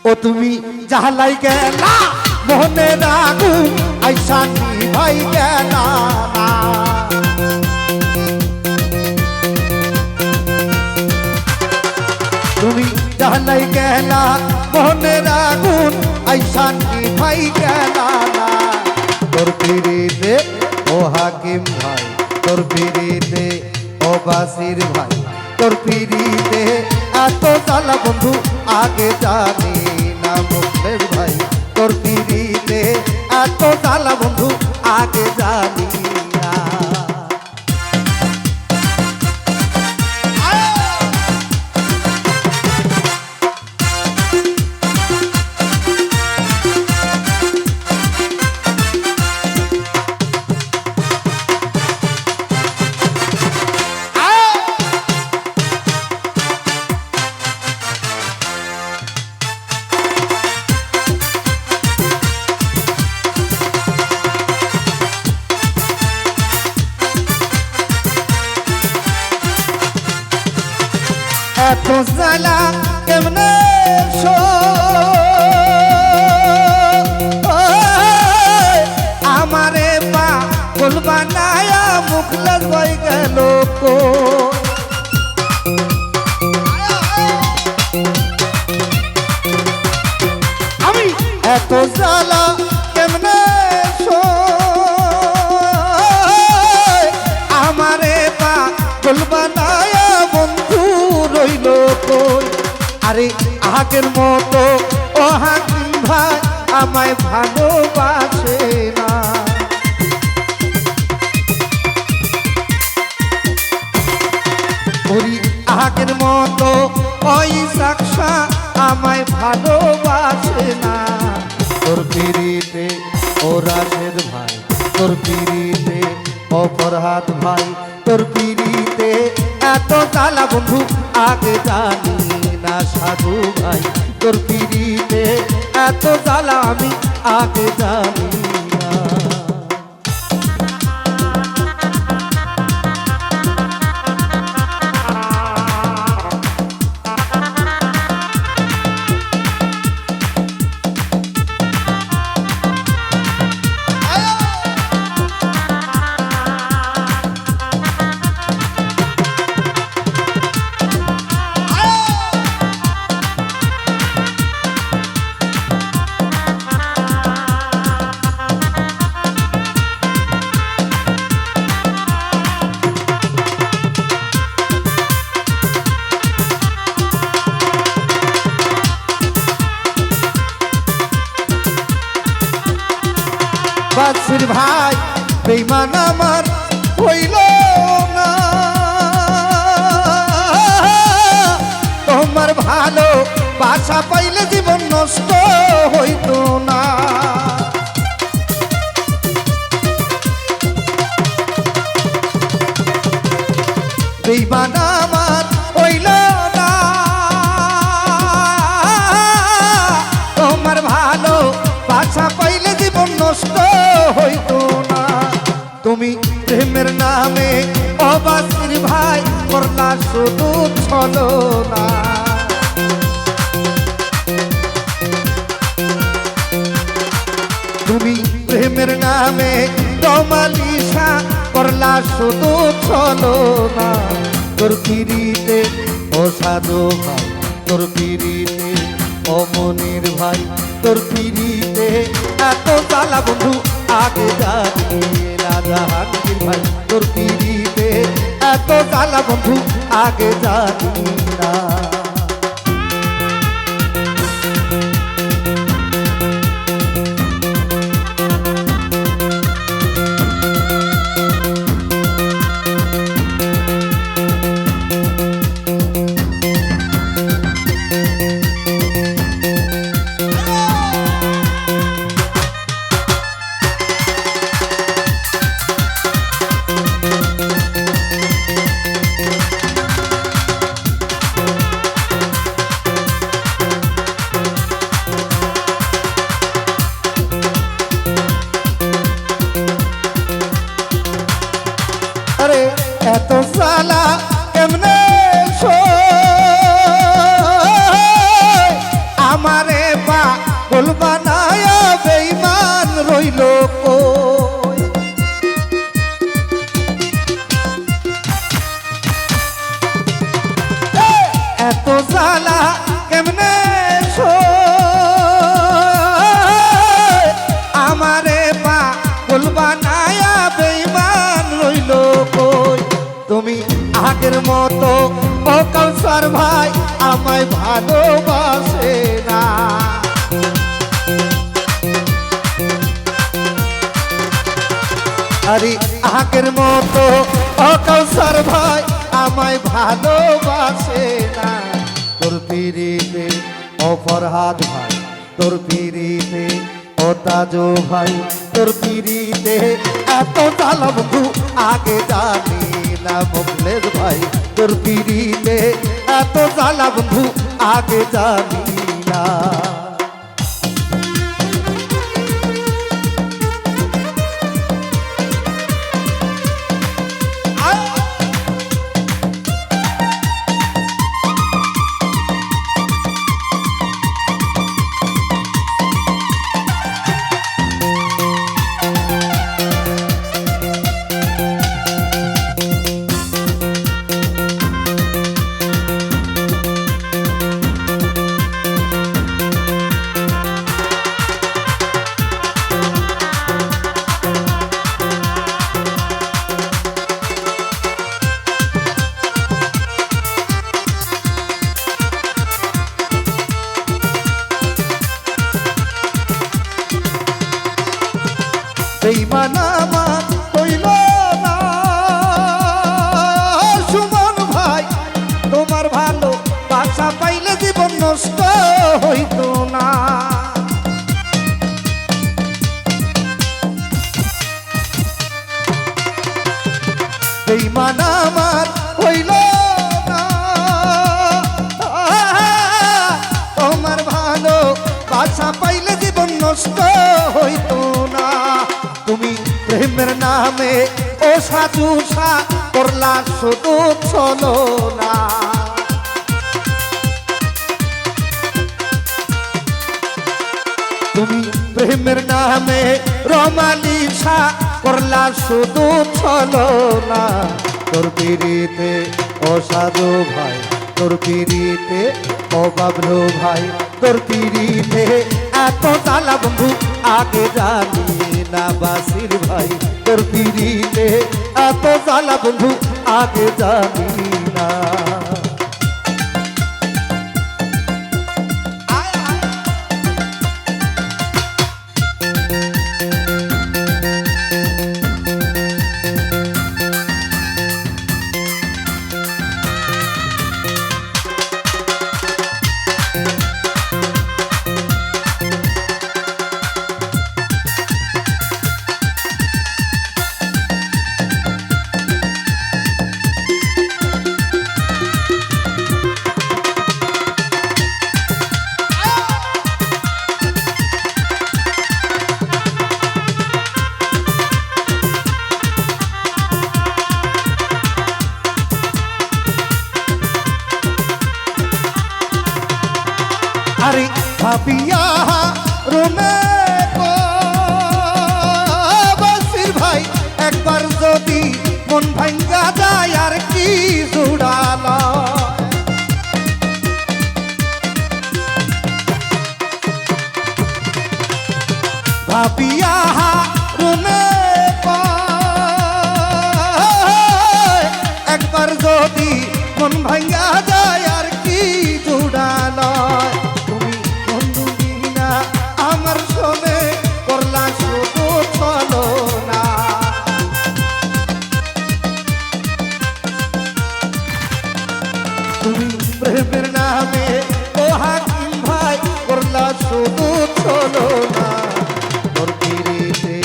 ও তুমি জাহালাই গেলা মনে রাখু আইসানি ভাই গেলা না। তুমি জাহালাই গেলা মনে রাখু আইসানি ভাই গেলা না। তোর পিড়িতে ও হাকিম ভাই, তোর পিড়িতে ও বাসির ভাই, তোর পিড়িতে এত জ্বালা বন্ধু আগে জানি না মুখলের ভাই। তোর পিড়িতে এত জ্বালা বন্ধু আগে জানি না। এত জ্বালা কেমনে আমারে পাগল বানায়া মুখলেস হয়ে গেল কো। আমি এত জ্বালা কেমনে আমারে পাগল বানায়া বন্ধু রইল কই। আরে আগের মতো ও হাকিম ভাই আমায় ভালোবাসে না। ওই আগের মতো ওই সাক্ষা আমায় ভালোবাসে না। তোর পিড়িতে ও রাশেদ ভাই, তোর পিড়িতে ও ফরহাদ ভাই, তোর পিড়িতে এত জ্বালা বন্ধু আগে জানি না সাধু ভাই। তোর পিড়িতে এত জ্বালা আমি আগে জানি না। বাসির ভাই বেঈমান আমার হইল না, তোমার ভালো বাসা পাইলে জীবন নষ্ট হইতো না। বেঈমান আমার হইল না, তোমার ভালো বাসা পাইলে জীবন নষ্ট হইতো না। তুমি প্রেমের নামে অবাসির ভাই করলা শুধু ছলনা। তুমি প্রেমের নামে কমালিশা করলা শুধু ছলনা। তোর পিড়িতে ও সাধু ভাই, তোর পিড়িতে ও মনির ভাই, তোর পিড়িতে এত জ্বালা বন্ধু আগে জানি না জাহাঙ্গীর ভাই। তোর পিড়িতে এত জ্বালা বন্ধু আগে জানি না। জ্বালা কেমনে আমারে পা বলবা নায়া বেঈমান রইল কই তুমি আগের মতো ও কাউসার ভাই আমায় ভালোবাসে না আরে আগের মতো ও কাউসার ভাই আমায় ভালোবাসে না তোর পিরিতে ও ফরহাদ ভাই তোর পিরিতে ও তাজো ভাই তোর পিরিতে এত জ্বালা বন্ধু আগে জানি না মুখলেস ভাই তোর পিরিতে এত জ্বালা বন্ধু আগে জানি না বেঈমান আমার হইল না সুমন ভাই তোমার ভালো বাসা পাইলে জীবন নষ্ট হইতো না বেঈমান আমার হইল না তোমার ভালো বাসা পাইলে জীবন নষ্ট হইতো না তুমি প্রেমের নামে ও সাজুসা করলা শুধু চলো না তুমি প্রেমের নামে রমালিসা করলা শুধু চলো না তোর পিরিতে ও সাধু ভাই তোর পিরিতে ও বাবলু ভাই তোর পিরিতে এত জ্বালা বন্ধু আগে জানি না বাসির ভাই তোর পিরিতে এত জ্বালা বন্ধু আগে জানি না আরে ভাবিয়া রুমে বাসির ভাই একবার যদি মন ভাঙ্গা যায় আর কি জুড়ালা ভাবিয়া রুমে একবার যদি মন ভাঙ্গা যায় আর কি জুড়ালা আমার সবে করলা শুধু চলো না তুমি প্রেমের নামে ও হাকিম ভাই করলা শুধু চলো না তোর পিরিতে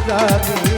জানি